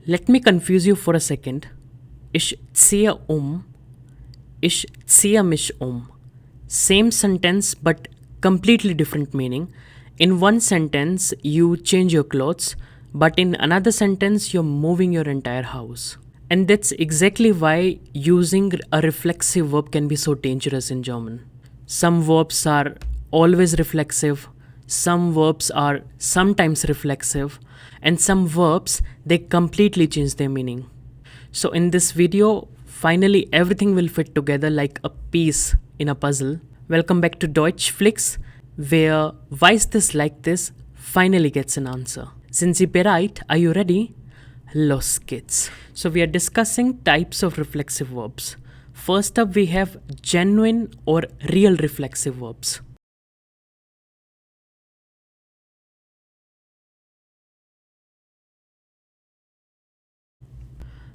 Let me confuse you for a second. Ich ziehe ich ziehe mich Same sentence but completely different meaning. In one sentence, you change your clothes, but in another sentence, you're moving your entire house. And that's exactly why using a reflexive verb can be so dangerous in German. Some verbs are always reflexive, some verbs are sometimes reflexive, and some verbs they completely change their meaning. So in this video, finally everything will fit together like a piece in a puzzle. Welcome back to Deutsch Flicks, where why is this like this finally gets an answer. Sind Sie bereit? Are you ready? Los geht's. So we are discussing types of reflexive verbs. First up we have genuine or real reflexive verbs.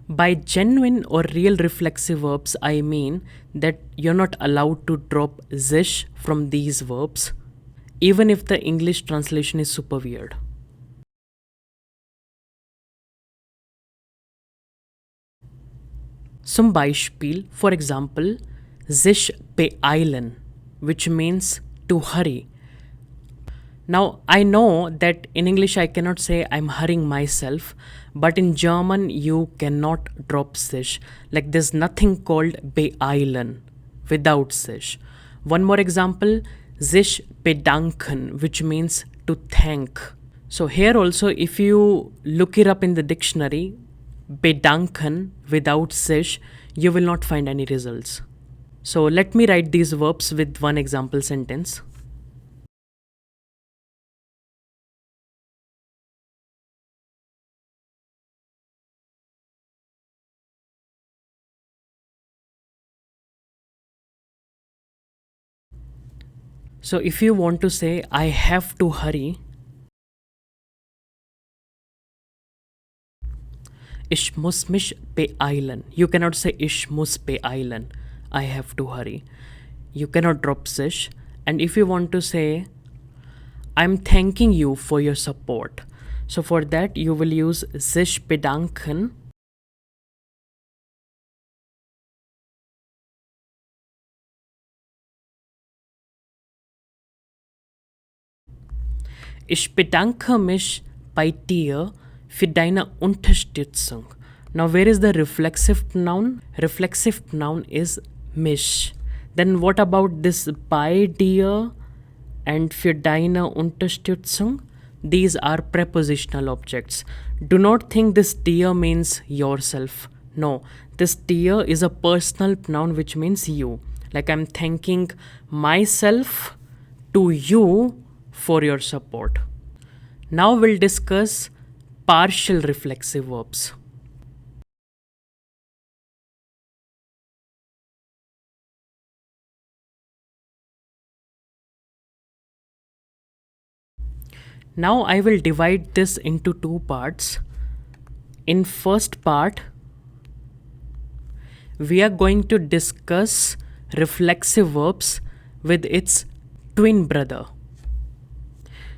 By genuine or real reflexive verbs, I mean that you're not allowed to drop sich from these verbs, even if the English translation is super weird. Zum Beispiel, for example, sich beeilen, which means to hurry. Now, I know that in English I cannot say I'm hurrying myself, but in German you cannot drop sich. Like there's nothing called beeilen without sich. One more example, sich bedanken, which means to thank. So here also, if you look it up in the dictionary, bedanken without sich, you will not find any results. So let me write these verbs with one example sentence. So if you want to say I have to hurry, ich muss mich beeilen. You cannot say ich muss beeilen. I have to hurry. You cannot drop sich. And if you want to say I'm thanking you for your support, so for that you will use sich bedanken. Ich bedanke mich bei dir für deine Unterstützung. Now where is the reflexive pronoun? Reflexive pronoun is mich. Then what about this bei dir and für deine Unterstützung? These are prepositional objects. Do not think this dir means yourself. No, this dir is a personal pronoun which means you. Like I'm thanking myself to you for your support. Now we'll discuss partial reflexive verbs. Now I will divide this into two parts. In first part, we are going to discuss reflexive verbs with its twin brother.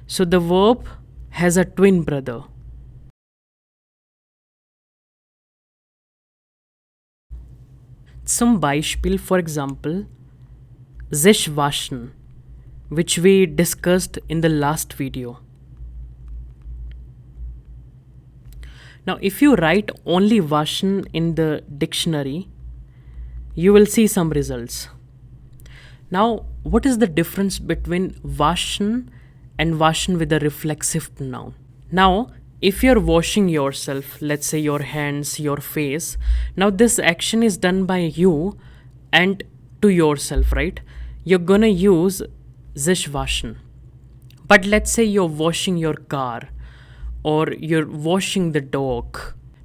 So the verb has a twin brother. Zum Beispiel, for example, sich waschen, which we discussed in the last video. Now, if you write only waschen in the dictionary, you will see some results. Now, what is the difference between waschen and waschen with a reflexive pronoun? Now, if you're washing yourself, let's say your hands, your face, now this action is done by you and to yourself, right? You're gonna use sich waschen. But let's say you're washing your car or you're washing the dog.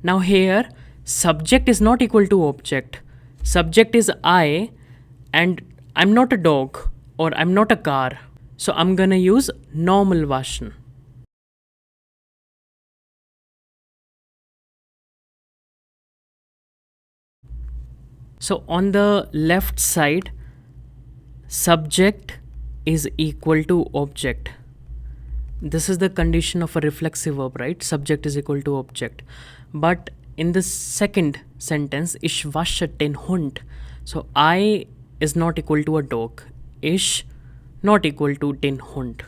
Now here, subject is not equal to object. Subject is I, and I'm not a dog or I'm not a car. So I'm gonna use normal waschen. So on the left side, subject is equal to object. This is the condition of a reflexive verb, right? Subject is equal to object. But in the second sentence, ich wasche den Hund. So I is not equal to a dog. Ich not equal to den Hund.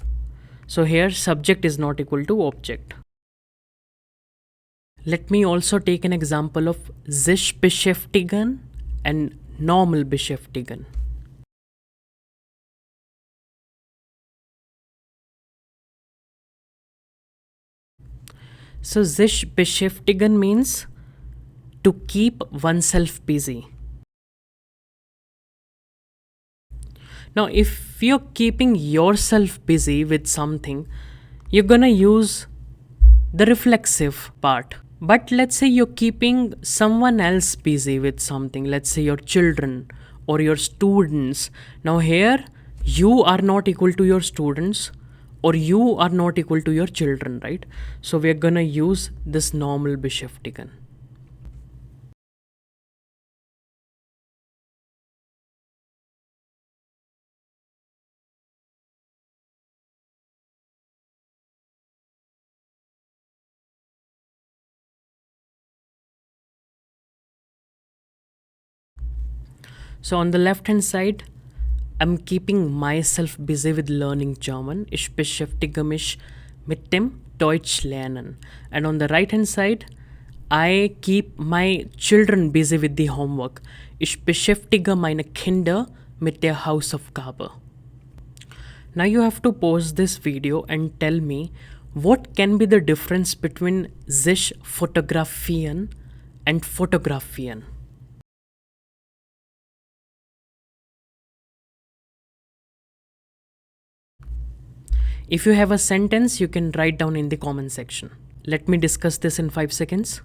So here subject is not equal to object. Let me also take an example of sich beschäftigen and normal beschäftigen. So sich beschäftigen means to keep oneself busy. Now, if you're keeping yourself busy with something, you're gonna use the reflexive part. But let's say you're keeping someone else busy with something, let's say your children or your students. Now, here you are not equal to your students or you are not equal to your children, right? So, we're gonna use this normal beschäftigen. So on the left hand side, I'm keeping myself busy with learning German. Ich beschäftige mich mit dem Deutsch lernen. And on the right hand side, I keep my children busy with the homework. Ich beschäftige meine Kinder mit der Hausaufgabe. Now you have to pause this video and tell me what can be the difference between sich fotografieren and fotografieren. If you have a sentence, you can write down in the comment section. Let me discuss this in 5 seconds.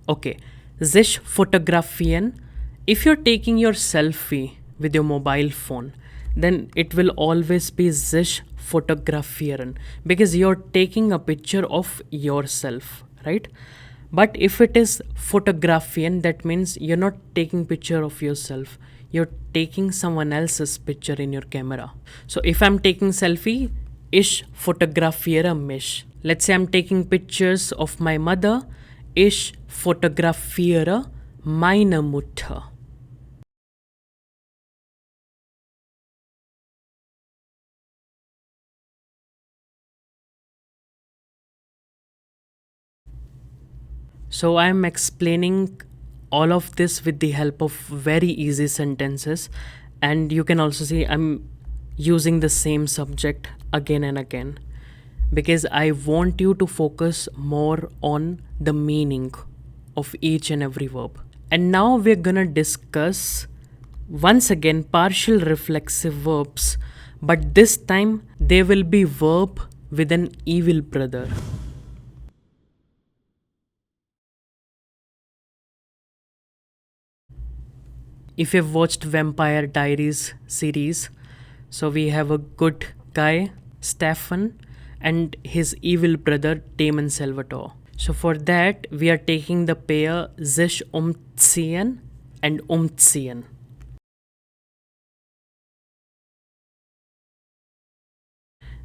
Okay, sich fotografieren. If you're taking your selfie with your mobile phone, then it will always be sich fotografieren because you're taking a picture of yourself, right? But if it is fotografieren, that means you're not taking picture of yourself. You're taking someone else's picture in your camera. So if I'm taking selfie, ich fotografiere mich. Let's say I'm taking pictures of my mother, ich fotografiere meine Mutter. So I'm explaining all of this with the help of very easy sentences, and you can also see I'm using the same subject again and again because I want you to focus more on the meaning of each and every verb. And now we're gonna discuss once again partial reflexive verbs, but this time they will be verb with an evil brother. If you've watched Vampire Diaries series, so we have a good guy, Stefan, and his evil brother, Damon Salvatore. So for that, we are taking the pair sich umziehen and umziehen.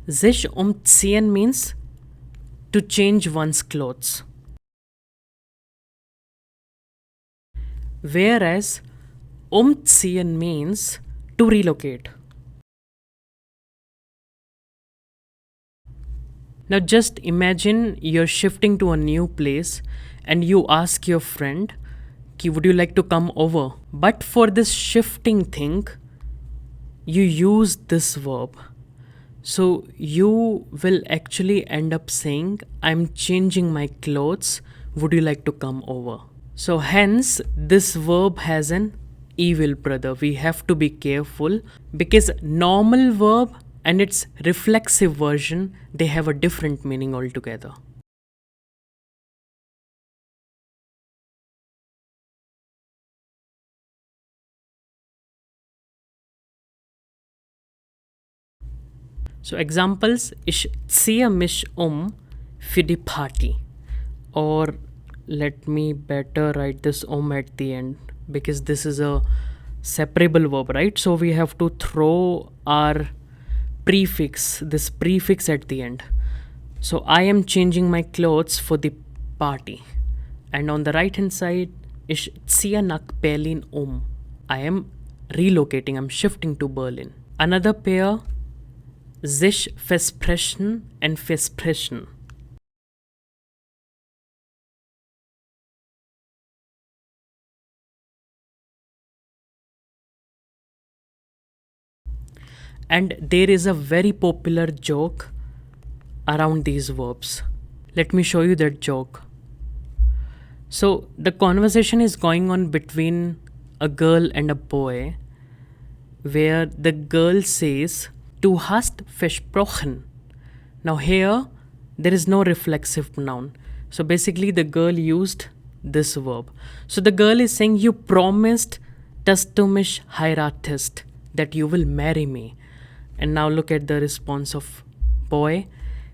Sich umziehen means to change one's clothes. Whereas umziehen means to relocate. Now just imagine you're shifting to a new place and you ask your friend, would you like to come over? But for this shifting thing, you use this verb. So you will actually end up saying, I'm changing my clothes, would you like to come over? So hence this verb has an evil brother. We have to be careful because normal verb and its reflexive version, they have a different meaning altogether. So examples, ich ziehe mich für die Party. Or let me better write this at the end because this is a separable verb, right? So we have to throw our prefix, this prefix at the end. So I am changing my clothes for the party. And on the right hand side, ich ziehe nach Berlin um. I am relocating, I'm shifting to Berlin. Another pair, sich versprechen and versprechen. And there is a very popular joke around these verbs. Let me show you that joke. So the conversation is going on between a girl and a boy, where the girl says, "Du hast versprochen." Now here there is no reflexive noun. So basically the girl used this verb. So the girl is saying, "You promised, dass du mich heiratest, that you will marry me." And now look at the response of boy.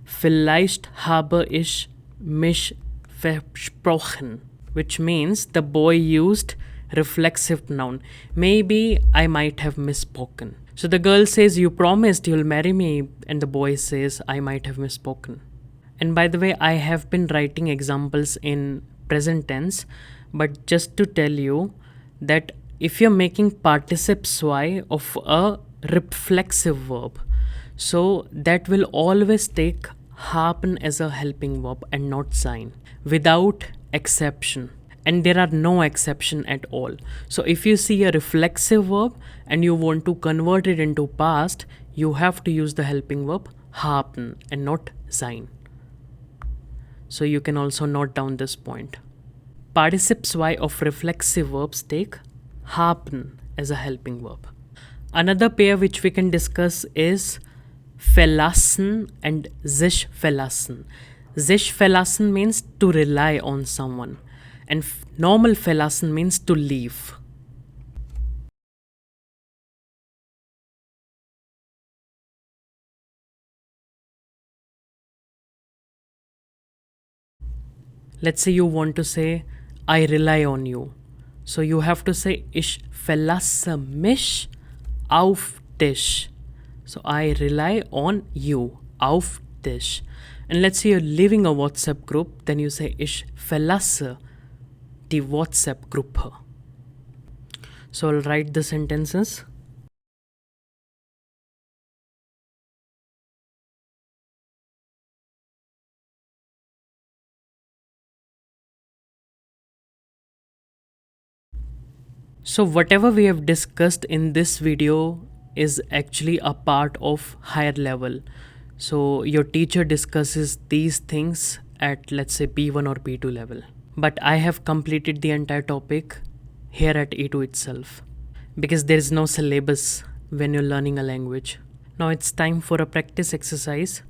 Vielleicht habe ich mich versprochen, which means the boy used reflexive noun. Maybe I might have misspoken. So the girl says, "You promised you'll marry me," and the boy says, "I might have misspoken." And by the way, I have been writing examples in present tense, but just to tell you that if you're making participe soit of a reflexive verb, so that will always take haben as a helping verb and not sein, without exception. And there are no exception at all. So if you see a reflexive verb and you want to convert it into past, you have to use the helping verb haben and not sein. So you can also note down this point. Participe soit of reflexive verbs take haben as a helping verb. Another pair which we can discuss is verlassen and sich verlassen. Sich verlassen means to rely on someone, and normal verlassen means to leave. Let's say you want to say, "I rely on you." So you have to say, "Ich verlasse mich auf dich." So I rely on you, auf dich. And let's say you're leaving a WhatsApp group, then you say, "Ich verlasse die WhatsApp-Gruppe." So I'll write the sentences. So whatever we have discussed in this video is actually a part of higher level. So your teacher discusses these things at, let's say, B1 or B2 level. But I have completed the entire topic here at A2 itself, because there is no syllabus when you're learning a language. Now it's time for a practice exercise.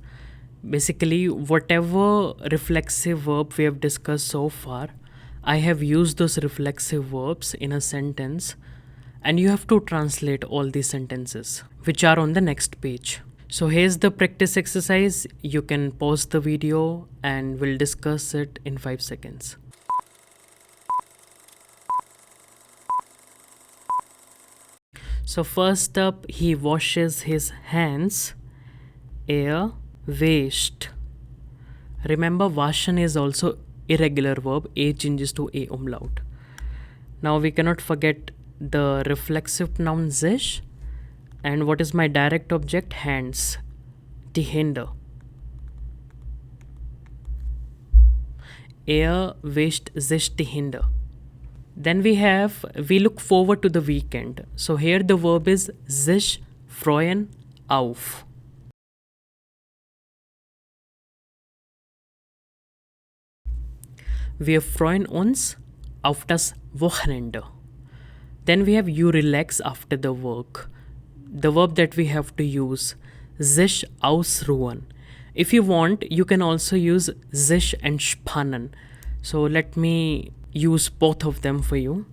Basically, whatever reflexive verb we have discussed so far, I have used those reflexive verbs in a sentence, and you have to translate all these sentences, which are on the next page. So here's the practice exercise. You can pause the video and we'll discuss it in 5 seconds. So first up, he washes his hands. Er wäscht. Remember, waschen is also irregular verb. A changes to a umlaut. Now we cannot forget the reflexive noun sich. And what is my direct object? Hands. Die Hände. Er wäscht sich die Hände. Then we look forward to the weekend. So here the verb is sich freuen auf. Wir freuen uns auf das Wochenende. Then we have you relax after the work. The verb that we have to use, sich ausruhen. If you want, you can also use sich entspannen. So let me use both of them for you.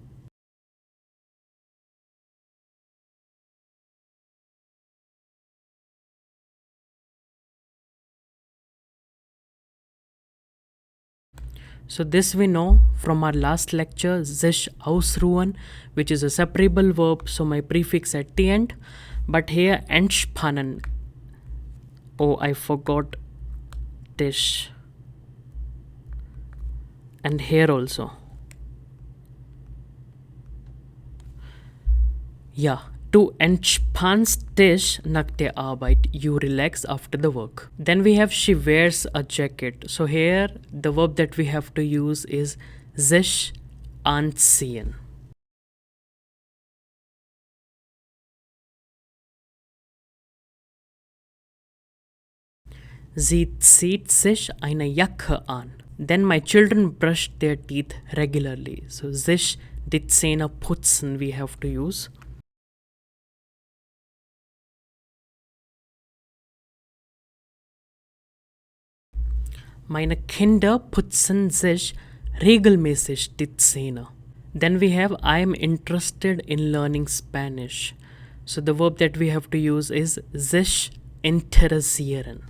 So this we know from our last lecture, sich ausruhen, which is a separable verb, so my prefix at the end. But here entspannen, oh, I forgot Tisch. And here also. Ja, du entspannst dich nach der Arbeit. You relax after the work. Then we have she wears a jacket. So here the verb that we have to use is sich anziehen. Sie zieht sich eine Jacke an. Then my children brush their teeth regularly. So sich die Zähne putzen we have to use. Meine Kinder putzen sich regelmäßig die Zähne. Then we have I am interested in learning Spanish. So the verb that we have to use is sich interessieren.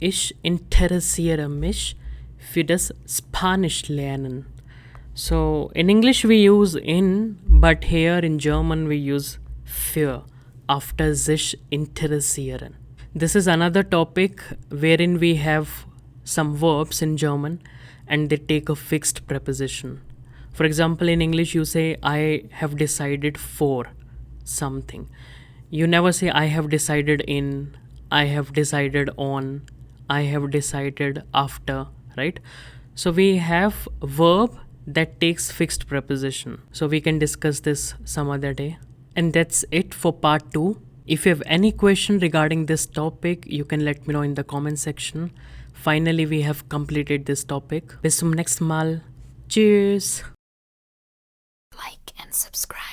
Ich interessiere mich für das Spanisch lernen. So in English we use in, but here in German we use für after sich interessieren. This is another topic wherein we have some verbs in German and they take a fixed preposition. For example, in English you say I have decided for something. You never say I have decided in, I have decided on, I have decided after, right? So we have verb that takes fixed preposition. So we can discuss this some other day. And that's it for part 2. If you have any question regarding this topic, you can let me know in the comment section. Finally, we have completed this topic. Bis zum nächsten Mal. Tschüss. Like and subscribe.